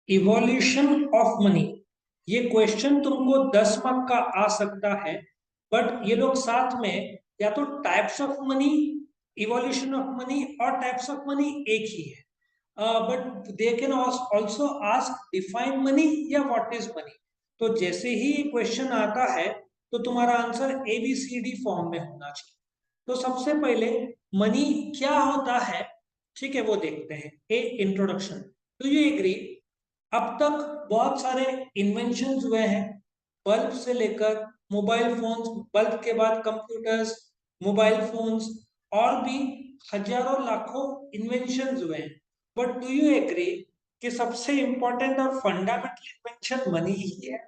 Evolution of money, ये question तुमको 10 mark का आ सकता है। बट ये लोग साथ में या तो types of money, evolution of money और टाइप्स ऑफ मनी एक ही है। But they can also ask define money या व्हाट इज मनी। तो जैसे ही क्वेश्चन आता है तो तुम्हारा answer A B C D form में होना चाहिए। तो सबसे पहले मनी क्या होता है, ठीक है, वो देखते हैं। ए इंट्रोडक्शन। टू यू एग्री, अब तक बहुत सारे इन्वेंशन हुए हैं, बल्ब से लेकर मोबाइल फोन्स, बल्ब के बाद कंप्यूटर्स, मोबाइल फोन्स, और भी हजारों लाखों इन्वेंशन हुए हैं। बट डू यू एग्री कि सबसे इंपॉर्टेंट और फंडामेंटल इन्वेंशन मनी ही है।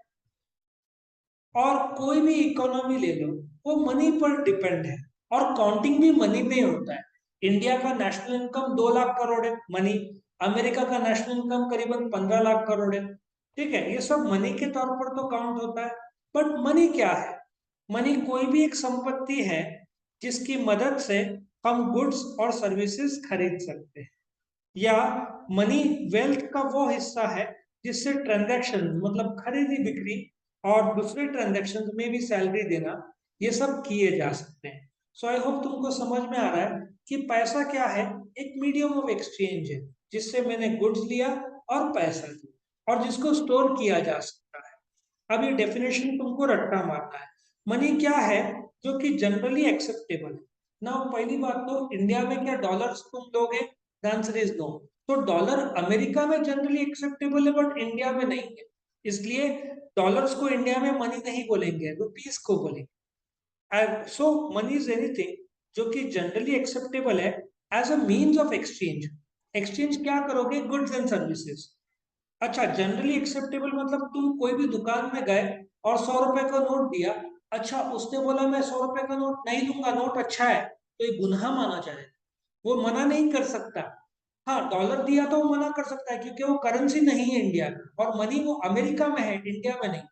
और कोई भी इकोनॉमी ले लो, वो मनी पर डिपेंड है, और काउंटिंग भी मनी में ही होता है। इंडिया का नेशनल इनकम 2 लाख करोड़ है, मनी। अमेरिका का नेशनल इनकम करीबन 15 लाख करोड़ है। ठीक है, ये सब मनी के तौर पर तो काउंट होता है। बट मनी क्या है? मनी कोई भी एक संपत्ति है जिसकी मदद से हम गुड्स और सर्विसेज खरीद सकते हैं। या मनी वेल्थ का वो हिस्सा है जिससे ट्रांजैक्शन, मतलब खरीदी बिक्री और दूसरे ट्रांजैक्शन में भी सैलरी देना, ये सब किए जा सकते हैं। सो आई होप तुमको समझ में आ रहा है कि पैसा क्या है। एक मीडियम ऑफ एक्सचेंज है जिससे मैंने गुड्स लिया और पैसा दिया, और जिसको स्टोर किया जा सकता है। अब ये डेफिनेशन तुमको रट्टा मारना है। मनी क्या है जो कि जनरली एक्सेप्टेबल है ना। पहली बात तो, इंडिया में क्या डॉलर्स तुम लोगे? The answer is no. तो डॉलर अमेरिका में जनरली एक्सेप्टेबल है बट इंडिया में नहीं है। इसलिए डॉलर्स को इंडिया में मनी नहीं बोलेंगे, रुपीस को बोलेंगे। सो मनी इज एनीथिंग जो कि जनरली एक्सेप्टेबल है as a means of exchange. Exchange क्या करोगे? Goods and services. अच्छा, जनरली एक्सेप्टेबल मतलब तुम कोई भी दुकान में गए और 100 रुपए का नोट दिया। अच्छा, उसने बोला मैं 100 रुपए का नोट नहीं लूंगा, नोट अच्छा है, तो ये गुनाह माना जाए। वो मना नहीं कर सकता। हाँ, डॉलर दिया तो वो मना कर सकता है क्योंकि वो करेंसी नहीं है इंडिया का, और मनी वो अमेरिका में है, इंडिया में नहीं।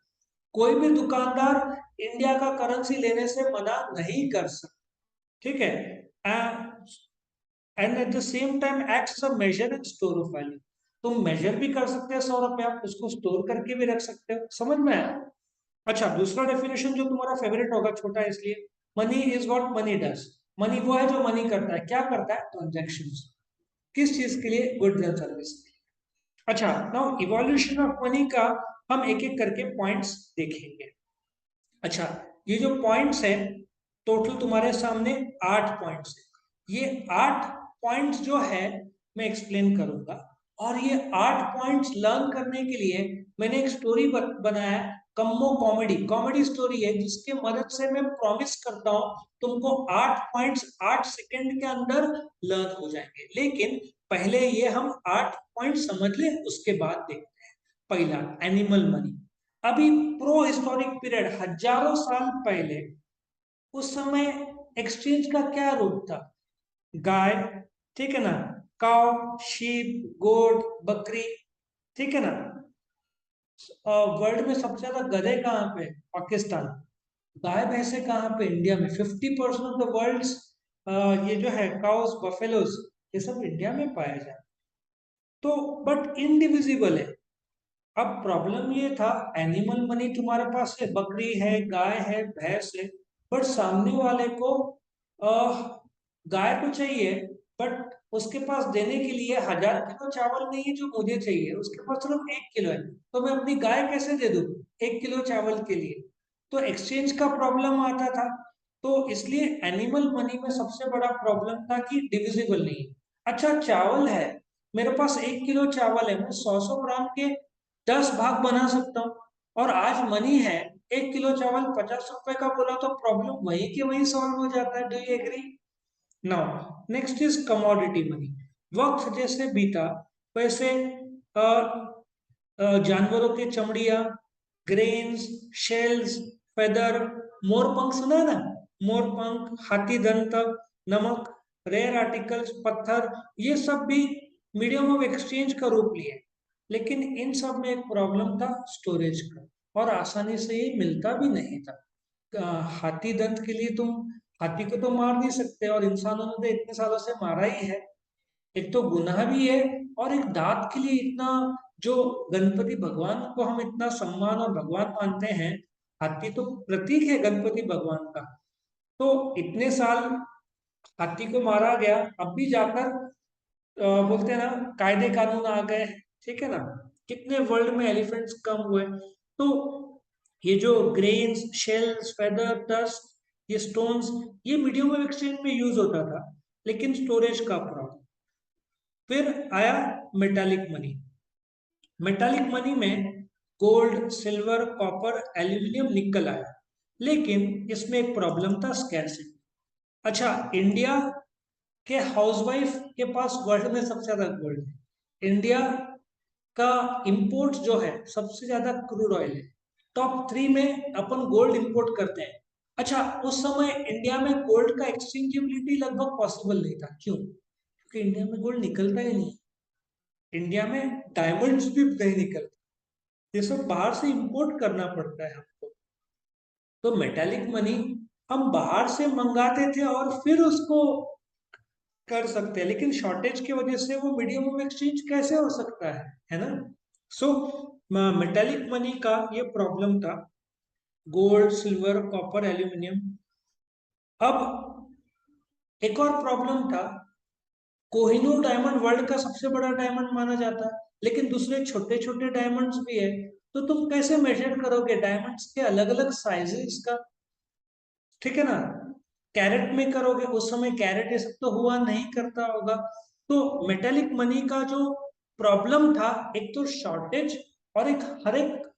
कोई भी दुकानदार इंडिया का करेंसी लेने से मना नहीं कर सकता। ठीक है। And at the same time acts a measure and store of value. तुम मेजर भी कर सकते हो 100 रुपए, आप उसको स्टोर करके भी रख सकते हो। समझ में आया? अच्छा, दूसरा डेफिनेशन जो तुम्हारा फेवरेट होगा, छोटा है इसलिए। Money is what money does. Money वो है जो मनी करता है। क्या करता है? ट्रांजेक्शन। किस चीज के लिए? Goods and service. अच्छा, नाउ इवोल्यूशन ऑफ मनी का हम एक एक करके पॉइंट्स देखेंगे। अच्छा, ये जो पॉइंट्स है, टोटल तुम्हारे सामने 8 पॉइंट्स है। ये 8 पॉइंट्स जो है मैं एक्सप्लेन करूंगा। और ये 8 पॉइंट्स लर्न करने के लिए मैंने एक स्टोरी बनाया। कम्मो कॉमेडी, कॉमेडी स्टोरी है जिसके मदद से मैं प्रॉमिस करता हूं तुमको 8 पॉइंट्स 8 सेकंड के अंदर लर्न हो जाएंगे। लेकिन पहले ये हम 8 पॉइंट समझ ले, उसके बाद देखते हैं। पहला, एनिमल मनी। अभी प्रो हिस्टोरिक पीरियड, हजारों साल पहले, उस समय एक्सचेंज का क्या रूप था? गाय, ठीक है ना, काउ, शीप, गोट, बकरी, ठीक है ना। वर्ल्ड में सबसे ज्यादा गधे कहाँ पे? पाकिस्तान। गाय भैंसे कहाँ पे? इंडिया में। 50% ऑफ द वर्ल्ड ये जो है काउस, बफेलोस, ये सब इंडिया में पाया जाए। तो बट इनडिविजिबल है। अब प्रॉब्लम ये था, एनिमल मनी तुम्हारे पास है, बकरी है, गाय है, भैंस है, बट सामने वाले को गाय को चाहिए, बट उसके पास देने के लिए 1000 किलो चावल नहीं है जो मुझे चाहिए, उसके पास सिर्फ 1 किलो है। तो मैं अपनी गाय कैसे दे दूं 1 किलो चावल के लिए? तो एक्सचेंज का प्रॉब्लम आता था। तो इसलिए एनिमल मनी में सबसे बड़ा प्रॉब्लम था कि डिविजिबल नहीं है। अच्छा, चावल है, मेरे पास 1 किलो चावल है, मैं 100 100 ग्राम के 10 भाग बना सकता हूँ। और आज मनी है, 1 किलो चावल 50 रुपए का बोला तो प्रॉब्लम वहीं के वहीं सॉल्व हो जाता है। Do you agree? Now next is commodity money. वक्त जैसे बीता वैसे जानवरों के चमड़िया, ग्रेन्स, शेल्स, फेदर, मोरपंख, सुना है ना? मोरपंख, हाथी दंत, नमक, रेयर आर्टिकल्स, पत्थर, ये सब भी मीडियम ऑफ एक्सचेंज का रूप लिए। लेकिन इन सब में एक प्रॉब्लम था, स्टोरेज का, और आसानी से ये मिलता भी नहीं था। हाथी दंत के लिए तुम हाथी को तो मार नहीं सकते, और इंसानों ने तो इतने सालों से मारा ही है। एक तो गुनाह भी है, और एक दांत के लिए इतना, जो गणपति भगवान को हम इतना सम्मान और भगवान मानते हैं, हाथी तो प्रतीक है गणपति भगवान का। तो इतने साल हाथी को मारा गया, अब भी जाकर बोलते हैं ना, कायदे कानून आ गए, ठीक है ना, कितने वर्ल्ड में एलिफेंट्स कम हुए। तो ये जो ग्रेन्स, शेल्स, फेदर, डस्ट, ये स्टोन्स, ये मीडियम ऑफ एक्सचेंज में यूज होता था, लेकिन स्टोरेज का प्रॉब्लम। फिर आया मेटालिक मनी। मेटालिक मनी में गोल्ड, सिल्वर, कॉपर, एल्यूमिनियम, निकल आया, लेकिन इसमें एक प्रॉब्लम था, स्कैरसिटी। अच्छा, इंडिया के हाउसवाइफ के पास वर्ल्ड में सबसे ज्यादा गोल्ड है। इंडिया का इंपोर्ट जो है सबसे ज्यादा क्रूड ऑयल है। टॉप 3 में अपन गोल्ड इंपोर्ट करते हैं। अच्छा, उस समय इंडिया में गोल्ड का एक्सचेंजेबिलिटी लगभग पॉसिबल नहीं था। क्यों? क्योंकि इंडिया में गोल्ड निकलता ही नहीं। इंडिया में डायमंड्स भी नहीं निकलते, ये सब बाहर से इंपोर्ट करना पड़ता है हमको। तो मेटालिक मनी हम बाहर से मंगाते थे और फिर उसको कर सकते हैं, लेकिन शॉर्टेज की वजह से वो मीडियम ऑफ एक्सचेंज कैसे हो सकता है ना। सो मेटालिक मनी का ये प्रॉब्लम था, गोल्ड, सिल्वर, कॉपर, एल्यूमिनियम। अब एक और प्रॉब्लम था, कोहिनूर डायमंड वर्ल्ड का सबसे बड़ा डायमंड माना जाता है, लेकिन दूसरे छोटे छोटे डायमंड्स भी है। तो तुम कैसे मेजर करोगे डायमंड्स के अलग अलग साइजेस का, ठीक है ना। कैरेट में करोगे, उस समय कैरेट ये सब तो हुआ नहीं करता होगा। तो मेटेलिक मनी का जो प्रॉब्लम था, एक तो शॉर्टेज, और एक हर एक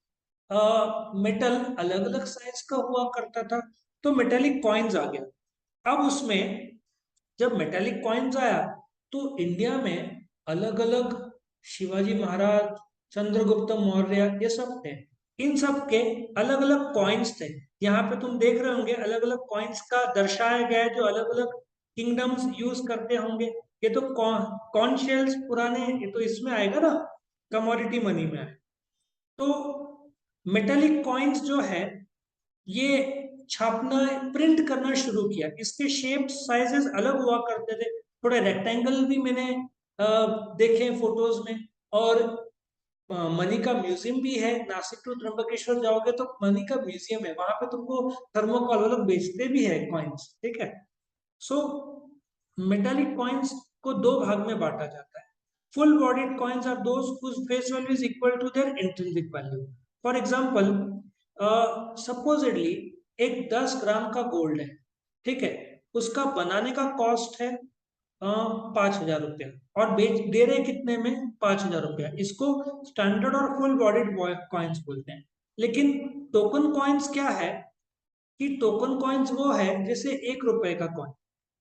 मेटल अलग अलग साइज का हुआ करता था। तो मेटेलिक कॉइन्स आ गया। अब उसमें जब मेटेलिक कॉइन्स आया, तो इंडिया में अलग अलग, शिवाजी महाराज, चंद्रगुप्त मौर्य, ये सब थे। इन सब के अलग अलग कॉइन्स थे। यहाँ पे तुम देख रहे होंगे अलग अलग कॉइन्स का दर्शाया गया है, जो अलग अलग किंगडम्स यूज करते होंगे। ये तो कॉइन शेल्स पुराने, ये तो इसमें आएगा ना, कमोडिटी मनी में आएगा। तो मेटेलिक कॉइन्स जो है, ये छापना, प्रिंट करना शुरू किया। इसके शेप साइजेस अलग हुआ करते थे, थोड़े रेक्टेंगल भी मैंने देखे फोटोज में। और मनी का म्यूजियम भी है, नासिक टू त्र्यंबकेश्वर जाओगे तो मनी का म्यूजियम है, वहां पे तुमको थर्मोकॉल वो लोग बेचते भी है कॉइन्स, ठीक है। सो मेटालिक कॉइन्स को दो भाग में बांटा जाता है। Full bodied coins are those whose face value is equal to their intrinsic value. For example, supposedly एक 10 ग्राम का गोल्ड है, ठीक है, उसका बनाने का कॉस्ट है 5,000 रुपया, और बेच दे रहे कितने में, 5,000 रुपया। इसको स्टैंडर्ड और फुल बॉडीड कॉइन्स बोलते हैं। लेकिन टोकन कॉइन्स क्या है, कि टोकन कॉइन्स वो है जैसे 1 रुपए का कॉइन।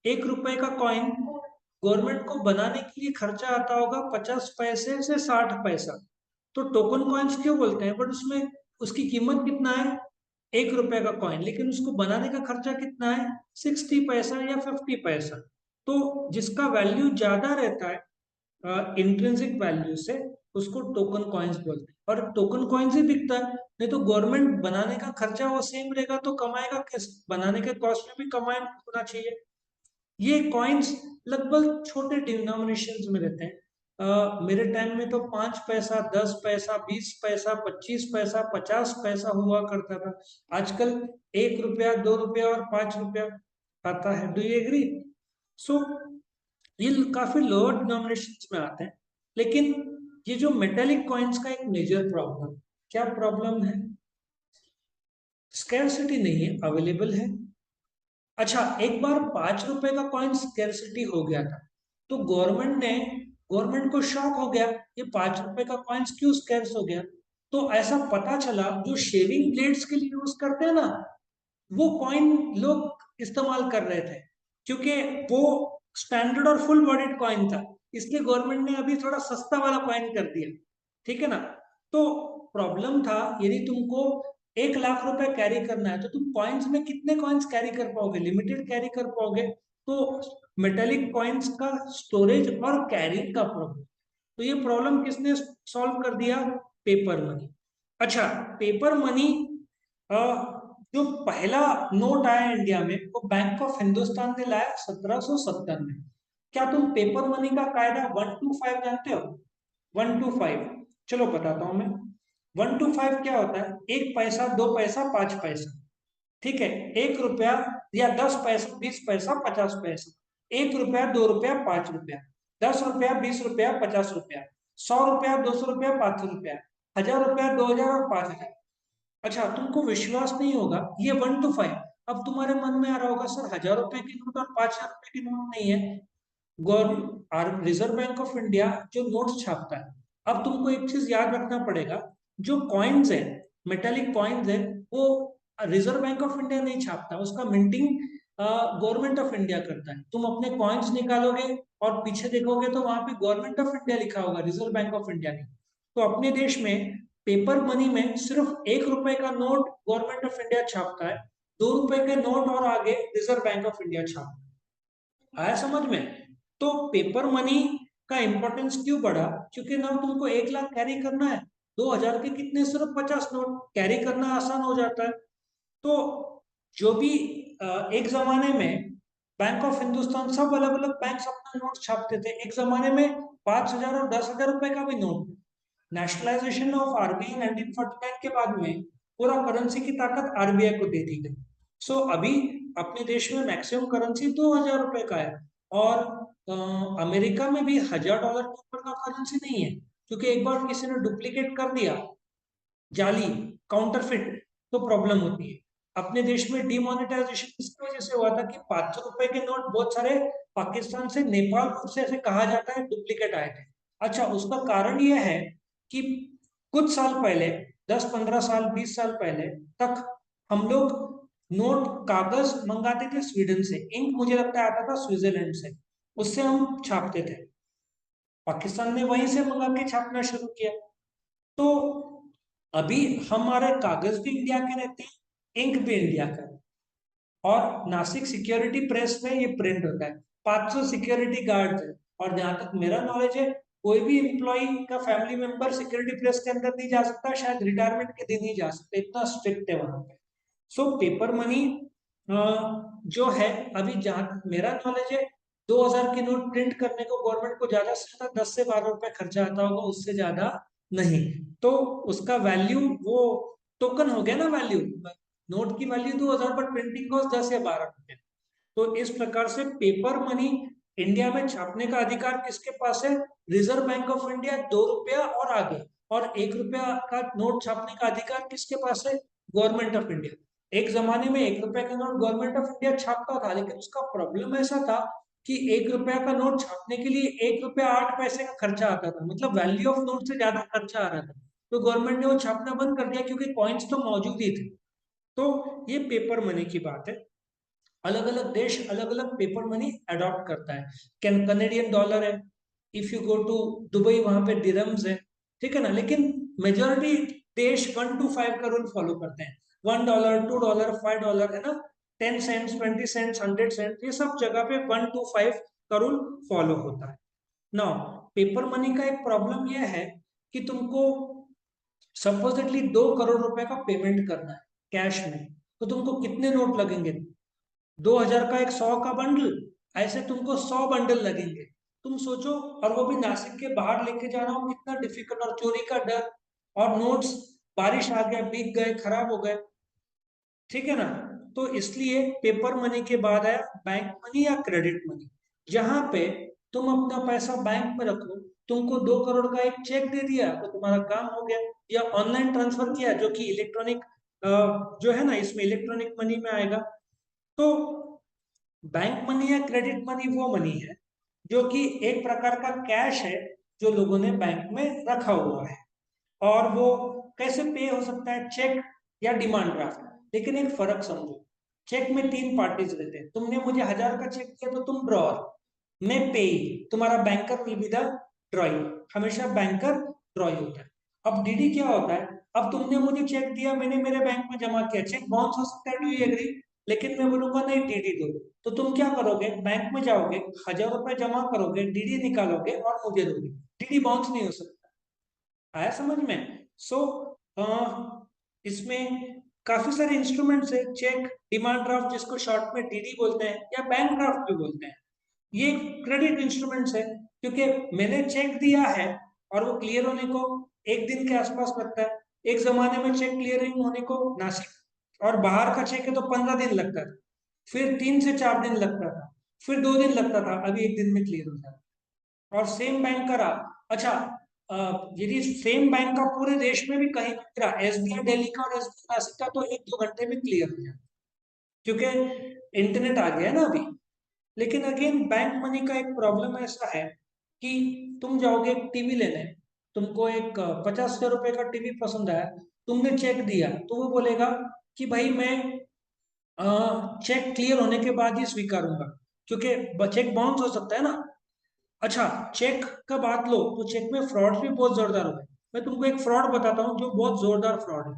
1 रुपए का कॉइन गवर्नमेंट को बनाने के लिए खर्चा आता होगा 50 पैसे से 60 पैसा। तो टोकन कॉइन्स क्यों बोलते हैं, बट उसमें उसकी कीमत कितना है, 1 रुपए का कॉइन, लेकिन उसको बनाने का खर्चा कितना है, 60 पैसा या 50 पैसा। तो जिसका वैल्यू ज्यादा रहता है इंट्रिंसिक वैल्यू से, उसको टोकन कॉइन्स बोलते हैं। और टोकन कॉइन्स ही बिकता है, नहीं तो गवर्नमेंट बनाने का खर्चा वो सेम रहेगा तो कमाएगा कैसे, बनाने के कॉस्ट में भी कमाए होना चाहिए। ये कॉइन्स लगभग छोटे डिनोमिनेशन में रहते हैं। मेरे टाइम में तो 5 पैसा, 10 पैसा, 20 पैसा, 25 पैसा, 50 पैसा हुआ करता था। आजकल 1 रुपया, 2 रुपया और 5 रुपया आता है। Do you agree? सो ये काफी लोअर डिनोमिनेशन में आते हैं। लेकिन ये जो मेटेलिक कॉइन्स का एक मेजर प्रॉब्लम, क्या प्रॉब्लम है, स्कैरसिटी नहीं है, अवेलेबल है। अच्छा, एक बार 5 रुपए का कॉइन स्कैरसिटी हो गया था, तो गवर्नमेंट को शॉक हो गया, ये 5 रुपए का कॉइन्स क्यों स्कैर्स हो गया। तो ऐसा पता चला, जो शेविंग ब्लेड्स के लिए यूज करते हैं ना, वो कॉइन लोग इस्तेमाल कर रहे थे, क्योंकि वो स्टैंडर्ड और फुल बॉडीड कॉइन था। इसलिए गवर्नमेंट ने अभी थोड़ा सस्ता वाला कॉइन कर दिया, ठीक है ना। तो प्रॉब्लम था, यदि तुमको 1 लाख रुपए कैरी करना है, तो तुम कॉइन्स में कितने कॉइन्स कैरी कर पाओगे, लिमिटेड कैरी कर पाओगे। तो मेटेलिक कॉइन्स का स्टोरेज और कैरिंग का प्रॉब्लम, तो ये प्रॉब्लम किसने सॉल्व कर दिया, पेपर मनी। अच्छा, पेपर मनी, जो पहला नोट आया इंडिया में, वो बैंक ऑफ हिंदुस्तान ने लाया 1770 में। क्या तुम पेपर मनी का कायदा 1 to 5 जानते हो? 1 to 5, चलो बताता हूं मैं। 1 to 5 क्या होता है? 1 पैसा, 2 पैसा, 5 पैसा। ठीक है, 1 रुपया या 10 पैसा, 20 पैसा, 50 पैसा। 1 रुपया, 2 रुपया, 5 रुपया, 10 रुपया, 20 रुपया, 50 रुपया, 100 रुपया, 200 रुपया, 500 रुपया, 1000 रुपया, 2000 और 5000। अच्छा, तुमको विश्वास नहीं होगा, ये 1 to 5। अब तुम्हारे मन में आ रहा होगा, सर 1000 रुपए की नोट और 5000 रुपए की नोट नहीं है। Government reserve bank of India जो नोट्स छापता है, अब तुमको एक चीज याद रखना पड़ेगा, जो कॉइन्स है, मेटेलिक कॉइन्स है, वो रिजर्व बैंक ऑफ इंडिया नहीं छापता, उसका मिंटिंग गवर्नमेंट ऑफ इंडिया करता है। तुम अपने कॉइन्स निकालोगे और पीछे देखोगे तो वहां पे गवर्नमेंट ऑफ इंडिया लिखा होगा, रिजर्व बैंक ऑफ इंडिया नहीं। तो अपने देश में पेपर मनी में सिर्फ 1 रुपए का नोट गवर्नमेंट ऑफ इंडिया छापता है, 2 रुपए के नोट और आगे रिजर्व बैंक ऑफ इंडिया छापता है। आया समझ में? तो पेपर मनी का इंपॉर्टेंस क्यों बढ़ा? क्योंकि ना तुमको 1 लाख कैरी करना है, 2000 के कितने, सिर्फ 50 नोट कैरी करना आसान हो जाता है। तो जो भी एक जमाने में बैंक ऑफ हिंदुस्तान, सब अलग अलग बैंक अपना नोट छापते थे। एक जमाने में 5,000 और 10,000 रुपए का भी नोट। नेशनलाइजेशन ऑफ आरबीआई 1949 के बाद में पूरा करेंसी की ताकत आरबीआई को दे दी गई। सो अभी अपने देश में मैक्सिमम करेंसी 2,000 रुपए का है। और अमेरिका में भी $1,000 के ऊपर का करेंसी नहीं है, क्योंकि एक बार किसी ने डुप्लीकेट कर दिया, जाली, काउंटरफिट, तो प्रॉब्लम होती है। अपने देश में डिमोनेटाइजेशन इसकी वजह से हुआ था कि 500 रुपए के नोट बहुत सारे पाकिस्तान से, नेपाल से, ऐसे कहा जाता है डुप्लीकेट आए थे। अच्छा, उसका कारण यह है कि कुछ साल पहले, 10-15 साल, 20 साल पहले तक हम लोग नोट कागज मंगाते थे स्वीडन से, इंक मुझे लगता है आता था स्विट्जरलैंड से, उससे हम छापते थे। पाकिस्तान ने वहीं से मंगा के छापना शुरू किया। तो अभी हमारे कागज भी इंडिया के रहते हैं, इंक भी इंडिया का है। और नासिक सिक्योरिटी प्रेस में ये प्रिंट होता है, 500 सिक्योरिटी गार्ड है। और जहां तक मेरा नॉलेज है, कोई भी एम्प्लॉय का फैमिली मेंबर सिक्योरिटी प्रेस के अंदर नहीं जा सकता, शायद रिटायरमेंट के दिन ही जा सकते, इतना स्ट्रिक्ट है वहां पे। सो पेपर मनी जो है, अभी जहां तक मेरा नॉलेज है, 2000 के नोट प्रिंट करने को गवर्नमेंट को ज्यादा से ज्यादा 10 से 12 रुपए खर्चा आता होगा, उससे ज्यादा नहीं। तो उसका वैल्यू, वो टोकन हो गया ना वैल्यू, नोट की वैल्यू 2000 पर प्रिंटिंग कॉस्ट 10 या 12 रुपए। तो इस प्रकार से पेपर मनी इंडिया में छापने का अधिकार किसके पास है? रिजर्व बैंक ऑफ इंडिया, 2 रुपया और आगे। और 1 रुपया का नोट छापने का अधिकार किसके पास है? Government of India. एक जमाने में 1 रुपए का नोट गवर्नमेंट ऑफ इंडिया छापता था, लेकिन उसका प्रॉब्लम ऐसा था कि 1 रुपया का नोट छापने के लिए 1 रुपया 8 पैसे का खर्चा आता था, मतलब वैल्यू ऑफ नोट से ज्यादा खर्चा आ रहा था। तो गवर्नमेंट ने वो छापना बंद कर दिया, क्योंकि कॉइन्स तो मौजूद ही थे। तो ये पेपर मनी की बात है। अलग अलग देश अलग अलग पेपर मनी अडॉप्ट करता है। कनेडियन डॉलर है, if you go to Dubai, वहां पे दिरम्स है, ठीक है ना। लेकिन मेजोरिटी देश 1 to 5 का रूल फॉलो करते हैं। $1, $2, $5 है ना, 10 सेंट्स, 20 सेंट्स, 100 सेंट्स, ये सब जगह पे 1 to 5 का रूल फॉलो होता है। नाउ पेपर मनी का एक प्रॉब्लम यह है कि तुमको सपोजिटली 2 करोड़ रुपए का पेमेंट करना है कैश में, तो तुमको कितने नोट लगेंगे? 2000 का एक 100 का बंडल, ऐसे तुमको 100 बंडल लगेंगे। तुम सोचो, और वो भी नासिक के बाहर लेके जाना हो, कितना डिफिकल्ट, और चोरी का डर, और नोट्स बारिश आ गया, भीग गए, खराब हो गए, ठीक है ना। तो इसलिए पेपर मनी के बाद आया बैंक मनी या क्रेडिट मनी, जहां पे तुम अपना पैसा बैंक में रखो, तुमको 2 करोड़ का एक चेक दे दिया तो तुम्हारा काम हो गया, या ऑनलाइन ट्रांसफर किया, जो कि इलेक्ट्रॉनिक जो है ना, इसमें इलेक्ट्रॉनिक मनी में आएगा। तो बैंक मनी या क्रेडिट मनी वो मनी है जो कि एक प्रकार का कैश है, जो लोगों ने बैंक में रखा हुआ है। और वो कैसे पे हो सकता है? चेक या डिमांड ड्राफ्ट। लेकिन एक फर्क समझो, चेक में 3 पार्टीज रहते हैं। तुमने मुझे 1000 का चेक दिया तो तुम ड्रॉअर, मैं पे, तुम्हारा बैंकर विल बी द ड्रॉई। हमेशा बैंकर ड्रॉई होता है। अब डीडी क्या होता है? अब तुमने मुझे चेक दिया, मैंने मेरे बैंक में जमा किया, चेक बाउंस हो सकता है, डू यू एग्री? लेकिन मैं बोलूंगा नहीं, डीडी दो। तो तुम क्या करोगे? बैंक में जाओगे, 1000 रुपए जमा करोगे, डीडी निकालोगे और मुझे दोगे। डीडी बाउंस नहीं हो सकता। आया समझ में? सो इसमें काफी सारे इंस्ट्रूमेंट्स है, चेक, डिमांड ड्राफ्ट जिसको शॉर्ट में डीडी बोलते हैं, या बैंक ड्राफ्ट भी बोलते हैं। ये क्रेडिट इंस्ट्रूमेंट्स है, क्योंकि मैंने चेक दिया है और वो क्लियर होने को 1 दिन के आसपास लगता है। एक जमाने में चेक क्लियरिंग होने को नासिक और बाहर का चेक है तो 15 दिन लगता था, फिर 3 से 4 दिन लगता था, फिर 2 दिन लगता था, अभी 1 दिन में क्लियर हो जाता है। और सेम बैंक का रहा। अच्छा, यदि सेम बैंक का पूरे देश में भी कहीं भी रहा, एसबीआई दिल्ली का और एसबीआई नासिक का, तो 1-2 घंटे में क्लियर हो जाता, क्योंकि इंटरनेट आ गया है ना अभी। लेकिन अगेन बैंक मनी का एक प्रॉब्लम ऐसा है कि तुम जाओगे एक टीवी लेने, तुमको एक 50,000 रुपए का टीवी पसंद आया, तुमने चेक दिया तो वो बोलेगा कि भाई मैं चेक क्लियर होने के बाद ही स्वीकारूंगा, क्योंकि चेक बाउंस हो सकता है ना। अच्छा, चेक का बात लो तो चेक में फ्रॉड भी बहुत जोरदार हुए। मैं तुमको एक फ्रॉड बताता हूँ जो बहुत जोरदार फ्रॉड है।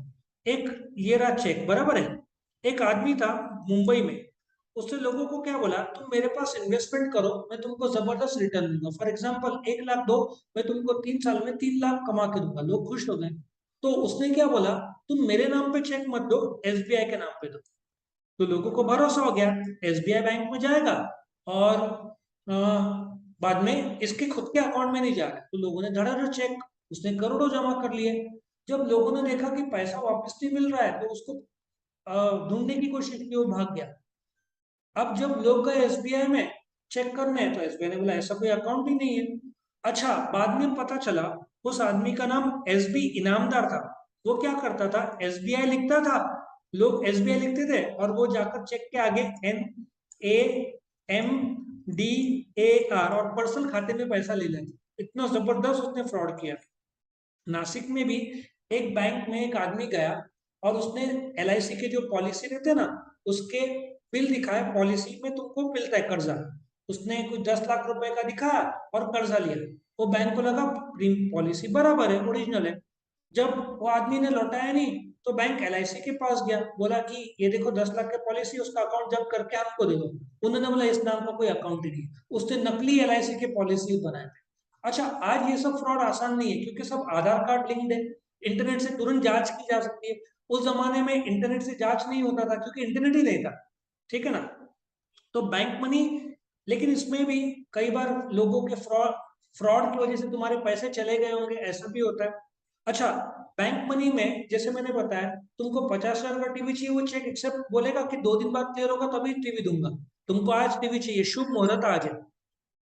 एक ये रहा चेक, बराबर है। एक आदमी था मुंबई में, उसने लोगों को क्या बोला, तुम मेरे पास इन्वेस्टमेंट करो, मैं तुमको जबरदस्त रिटर्न दूंगा। फॉर एग्जाम्पल 1 लाख दो, मैं तुमको 3 साल में 3 लाख कमा के दूंगा। लोग खुश हो गए। तो उसने क्या बोला, तुम मेरे नाम पे चेक मत दो, एसबीआई के नाम पे दो। तो लोगों को भरोसा हो गया, एसबीआई बैंक में जाएगा और बाद में इसके खुद के अकाउंट में नहीं जा रहा है। तो लोगों ने धड़ाधड़ चेक, उसने करोड़ों जमा कर लिए। जब लोगों ने देखा कि पैसा वापस नहीं मिल रहा है तो उसको ढूंढने की कोशिश की, वो भाग गया। अब जब लोग गए एसबीआई में चेक करने तो एसबीआई ने बोला ऐसा कोई अकाउंट ही नहीं है। अच्छा, बाद में पता चला उस आदमी का नाम एसबी इनामदार था। वो क्या करता था, एसबीआई लिखता था, लोग एसबीआई लिखते थे और वो जाकर चेक के आगे NAMDAR और पर्सनल खाते में पैसा ले लेते। इतना जबरदस्त उसने फ्रॉड किया। नासिक में भी एक बैंक में एक आदमी गया और उसने एलआईसी के जो पॉलिसी रहते हैं ना, उसके बिल दिखाए, पॉलिसी में तुमको मिलता है कर्जा। उसने कुछ 10 लाख रुपए का दिखाया और कर्जा लिया। वो बैंक को लगा पॉलिसी बराबर है, ओरिजिनल है। जब वो आदमी ने लौटाया नहीं तो बैंक एलआईसी के पास गया, बोला कि ये देखो 10 लाख की पॉलिसी, उसका अकाउंट जब्त करके हमको दे दो। उन्होंने बोला इस नाम का कोई अकाउंट ही नहीं। उसने नकली एलआईसी के पॉलिसी बनाए। अच्छा, आज ये सब फ्रॉड आसान नहीं है क्योंकि सब आधार कार्ड लिंक्ड है, इंटरनेट से तुरंत जांच की जा सकती है। उस जमाने में इंटरनेट से जांच नहीं होता था क्योंकि इंटरनेट ही नहीं था, ठीक है ना। तो बैंक मनी, लेकिन इसमें भी कई बार लोगों के फ्रॉड फ्रॉड की वजह से तुम्हारे पैसे चले गए होंगे, ऐसा भी होता है। अच्छा, बैंक मनी में जैसे मैंने बताया, तुमको 50,000 का टीवी चाहिए, वो चेक एक्सेप्ट बोलेगा कि 2 दिन बाद क्लियर होगा तभी टीवी दूंगा। तुमको आज टीवी चाहिए, शुभ मुहूर्त आज है,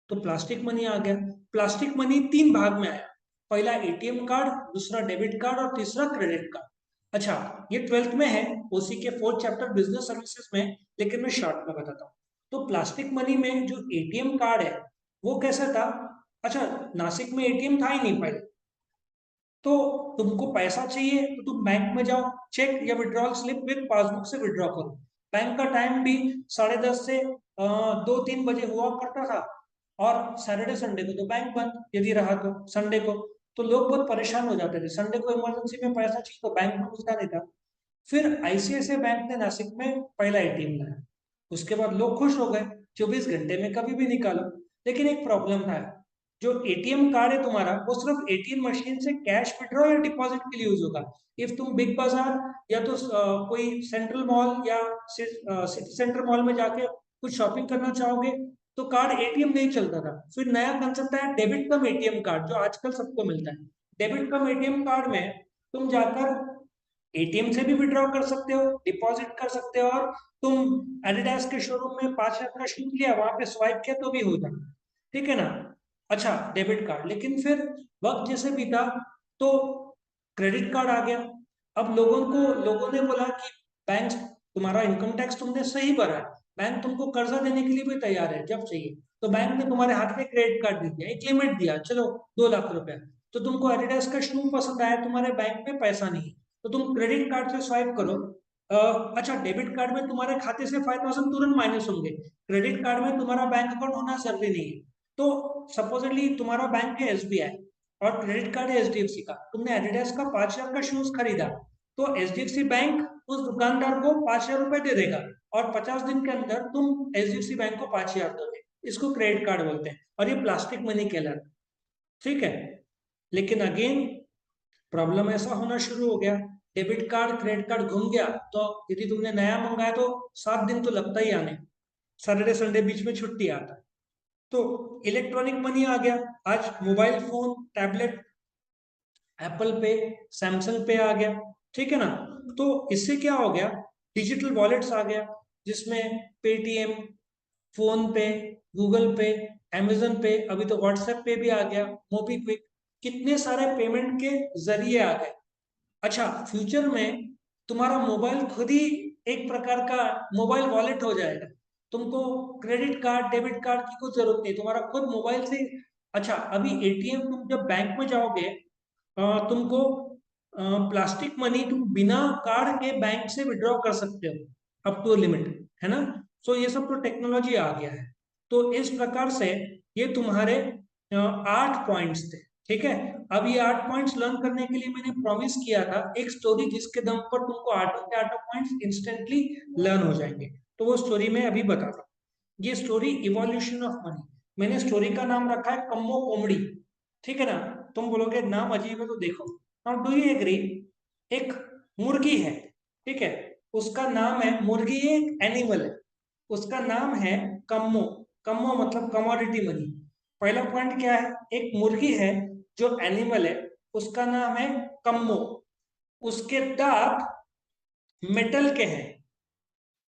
तो प्लास्टिक मनी आ गया। प्लास्टिक मनी 3 भाग में आया, पहला एटीएम कार्ड, दूसरा डेबिट कार्ड और तीसरा क्रेडिट कार्ड। अच्छा, ये 12th में है, ओसी के 4th चैप्टर बिजनेस सर्विसेज में, लेकिन मैं शॉर्ट में बताता हूँ। तो प्लास्टिक मनी में जो एटीएम कार्ड है वो कैसा था। अच्छा, नासिक में एटीएम था ही नहीं पहले, तो तुमको पैसा चाहिए तो तुम बैंक में जाओ, चेक या विड्रॉल स्लिप विद पासबुक से विड्रॉ करो। बैंक का टाइम भी 10:30 से 2-3 बजे हुआ करता था, और सैटरडे संडे को तो बैंक बंद, यदि रहा तो संडे को। तो लोग बहुत परेशान हो जाते थे, संडे को इमरजेंसी में पैसा चाहिए तो बैंक में घुसता नहीं था। फिर आईसीआईसीआई बैंक ने नासिक में पहला एटीएम लाया, उसके बाद लोग खुश हो गए, 24 घंटे में कभी भी निकालो। लेकिन एक प्रॉब्लम था, जो एटीएम कार्ड है तुम्हारा वो सिर्फ एटीएम मशीन से कैश विड्रॉ या डिपॉजिट के लिए यूज होगा। इफ तुम बिग बाजार या तो कोई सेंट्रल मॉल या सिटी सेंटर मॉल में जाके कुछ शॉपिंग करना चाहोगे तो कार्ड एटीएम नहीं चलता था। फिर नया कंसेप्ट है डेबिट कम एटीएम कार्ड, जो आजकल सबको मिलता है। डेबिट कम एटीएम कार्ड में तुम जाकर एटीएम से भी विड्रॉ कर सकते हो, डिपॉजिट कर सकते हो, और तुम एडिडास के शोरूम में 5,000 का शूज लिया, वहां पे स्वाइप किया तो भी हो जाए, ठीक है ना। अच्छा, डेबिट कार्ड। लेकिन फिर वक्त जैसे बीता तो क्रेडिट कार्ड आ गया। अब लोगों ने बोला कि बैंक, तुम्हारा इनकम टैक्स तुमने सही भरा है, बैंक तुमको कर्जा देने के लिए भी तैयार है जब चाहिए। तो बैंक ने तुम्हारे हाथ में क्रेडिट कार्ड दे दिया, एक लिमिट दिया, चलो 2 लाख रुपए। तो तुमको एडिडास का शू पसंद आया, तुम्हारे बैंक में पैसा नहीं है, तो तुम क्रेडिट कार्ड से स्वाइप करो। अच्छा, डेबिट कार्ड में तुम्हारे खाते से 5,000 तुरंत माइनस होंगे, क्रेडिट कार्ड में तुम्हारा बैंक अकाउंट होना जरूरी नहीं है। तो सपोजली तुम्हारा बैंक है एसबीआई और क्रेडिट कार्ड है एचडीएफसी का, तुमने एडिडास का 5,000 का शूज खरीदा, तो एचडीएफसी बैंक उस दुकानदार को 5,000 रुपए दे देगा, और 50 दिन के अंदर तुम एचडीएफसी बैंक को 5,000 दोगे। इसको क्रेडिट कार्ड बोलते हैं और ये प्लास्टिक मनी कहलाता है, ठीक है। लेकिन अगेन प्रॉब्लम ऐसा होना शुरू हो गया, डेबिट कार्ड क्रेडिट कार्ड घूम गया, तो यदि तुमने नया मंगाया तो 7 दिन तो लगता ही आने, सैटरडे संडे बीच में छुट्टी आता है। तो इलेक्ट्रॉनिक मनी आ गया, आज मोबाइल फोन, टैबलेट एप्पल पे, सैमसंग पे आ गया, ठीक है ना। तो इससे क्या हो गया, डिजिटल वॉलेट्स आ गया, जिसमें पेटीएम, फोन पे, गूगल पे, अमेजन पे, अभी तो व्हाट्सएप पे भी आ गया, मोबीक्विक, कितने सारे पेमेंट के जरिए आ गए। अच्छा, फ्यूचर में तुम्हारा मोबाइल खुद ही एक प्रकार का मोबाइल वॉलेट हो जाएगा। तुमको क्रेडिट कार्ड, डेबिट कार्ड की कुछ जरूरत नहीं, तुम्हारा खुद मोबाइल से। अच्छा, अभी एटीएम, तुम जब बैंक में जाओगे, तुमको प्लास्टिक मनी तुम बिना कार्ड के बैंक से विड्रॉ कर सकते हो अप टू लिमिट, है ना। सो ये सब तो टेक्नोलॉजी आ गया है। तो इस प्रकार से ये तुम्हारे 8 पॉइंट्स थे, ठीक है। अब ये 8 पॉइंट्स लर्न करने के लिए मैंने प्रॉमिस किया था एक स्टोरी, जिसके दम पर तुमको आठों के आठों पॉइंट्स इंस्टेंटली लर्न हो जाएंगे। तो वो स्टोरी मैं अभी बताता हूँ। ये स्टोरी इवोल्यूशन ऑफ मनी, मैंने स्टोरी का नाम रखा है कम्मो कोमड़ी, ठीक है ना। तुम बोलोगे नाम अजीब है, तो देखो, नाउ डू यू एग्री, एक मुर्गी है, ठीक है, उसका नाम है, मुर्गी एक एनिमल है, उसका नाम है कम्मो। कम्मो मतलब कमोडिटी मनी। पहला पॉइंट क्या है, एक मुर्गी है जो एनिमल है, उसका नाम है कम्मो, उसके दांत मेटल के हैं।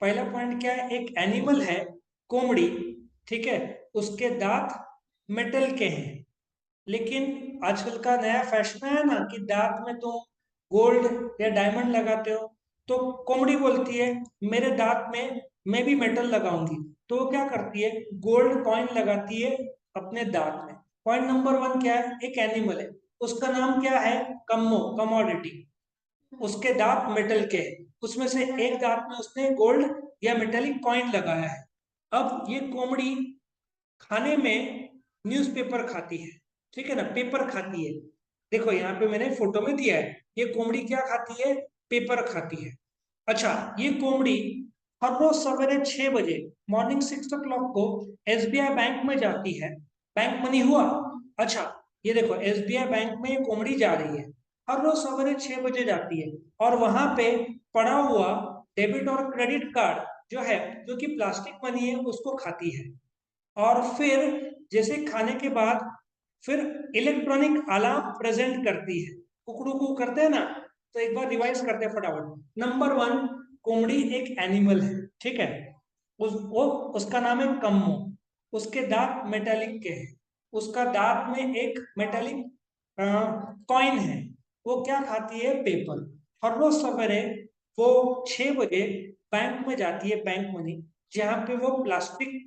पहला पॉइंट क्या है, एक एनिमल है, कोमड़ी, ठीक है, उसके दांत मेटल के हैं। लेकिन आजकल का नया फैशन है ना कि दांत में तुम गोल्ड या डायमंड लगाते हो, तो कोमड़ी बोलती है मेरे दांत में मैं भी मेटल लगाऊंगी। तो वो क्या करती है, गोल्ड कॉइन लगाती है अपने दांत में। पॉइंट नंबर 1 क्या है, एक एनिमल है, उसका नाम क्या है, कम्मो, कमोडिटी, उसके दांत मेटल के हैं, उसमें से एक दांत में उसने गोल्ड या मेटेलिक कॉइन लगाया है। अब ये कोमड़ी खाने में न्यूज़पेपर खाती है, ठीक है ना, पेपर खाती है। देखो यहाँ पे मैंने फोटो में दिया है, ये कोमड़ी क्या खाती है, पेपर खाती है। अच्छा, ये कोमड़ी हर रोज सवेरे 6 बजे, मॉर्निंग 6 o'clock को एसबीआई बैंक में जाती है। बैंक मनी हुआ। अच्छा, ये देखो एसबीआई बैंक में ये कोमड़ी जा रही है, हर रोज सवेरे 6 बजे जाती है, और वहां पे पड़ा हुआ डेबिट और क्रेडिट कार्ड जो है, जो कि प्लास्टिक मनी है, उसको खाती है। और फिर जैसे खाने के बाद फिर इलेक्ट्रॉनिक अलार्म प्रेजेंट करती है, कुकड़ू कू करते हैं ना। तो एक बार रिवाइज करते हैं फटाफट। नंबर 1, कोमड़ी एक एनिमल है, ठीक है, उसका नाम है कम्मो, उसके दांत मेटेलिक के हैं, उसका दांत में एक मेटेलिक कॉइन है, वो क्या खाती है, पेपर। हर रोज सवेरे वो 6 बजे बैंक में जाती है, बैंक मनी, जहां पे वो प्लास्टिक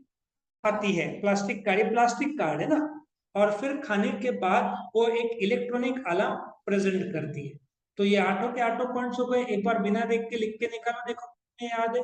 आती है, प्लास्टिक कार्ड, ये प्लास्टिक कार्ड है ना। और फिर खाने के बाद वो एक इलेक्ट्रॉनिक अलार्म प्रेजेंट करती है। तो ये आठों के आठों पॉइंट्स हो गए, एक बार बिना देख के लिख के निकालो, देखो तुम्हें याद है।